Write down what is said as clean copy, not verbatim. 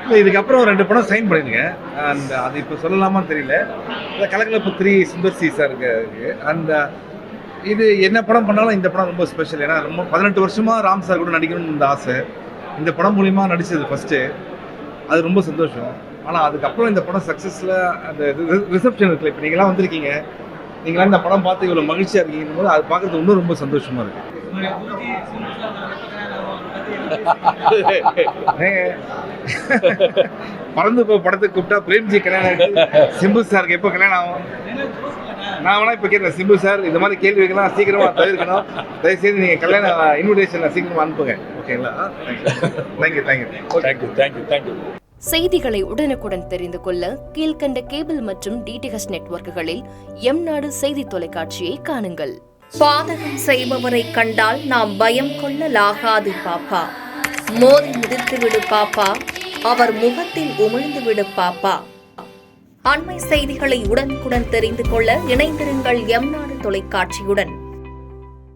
இல்லை, இதுக்கப்புறம் 2 படம் சைன் பண்ணியிருக்கேன். அண்ட் அது இப்போ சொல்லலாமான்னு தெரியல. இந்த கலக்கலப்பு 3 சுந்தர் சி சார் இருக்கு. அந்த இது என்ன படம் பண்ணாலும் இந்த படம் ரொம்ப ஸ்பெஷல். ஏன்னா ரொம்ப 18 வருஷமாக ராம் சார் கூட நடிக்கணும்னு இந்த ஆசை. இந்த படம் மூலிமா நடித்தது ஃபஸ்ட்டு, அது ரொம்ப சந்தோஷம். ஆனால் அதுக்கப்புறம் இந்த படம் சக்ஸஸில் அந்த ரிசப்ஷன் இருக்குல்ல, இப்போ நீங்களாம் வந்திருக்கீங்க, நீங்களாம் இந்த படம் பார்த்து இவ்வளோ மகிழ்ச்சியாக இருக்கீங்க போது அது பார்க்குறது இன்னும் ரொம்ப சந்தோஷமாக இருக்குது. பறந்து போய் படத்துக்கு கூப்பிட்டா பிரேம்ஜி கல்யாணம், சிம்பு சாருக்கு எப்போ கல்யாணம் ஆகும்? நான் வேணா இப்போ கேட்குறேன், சிம்பு சார் இந்த மாதிரி கேள்விகள்லாம் சீக்கிரமாக தவிர்க்கணும். தயவுசெய்து நீங்கள் கல்யாண இன்விடேஷனை சீக்கிரமாக அனுப்புங்க. ஓகேங்களா? Thank you thank you thank you thank you thank you. செய்திகளை உடனுக்குடன் தெரிந்து கொள்ள கீழ்கண்ட கேபிள் மற்றும் டிடிஹெச் நெட்வொர்க்குகளில் எம்நாடு செய்தி தொலைக்காட்சியை காணுங்கள். பாதகம் செய்பவரை கண்டால் நாம் பயம் கொள்ளலாகாது பாப்பா. மோதி மிதித்து விடு பாப்பா, அவர் முகத்தில் உமிழ்ந்து விடு பாப்பா. அண்மை செய்திகளை உடனுக்குடன் தெரிந்து கொள்ள இணைந்திருங்கள் எம்நாடு தொலைக்காட்சியுடன்.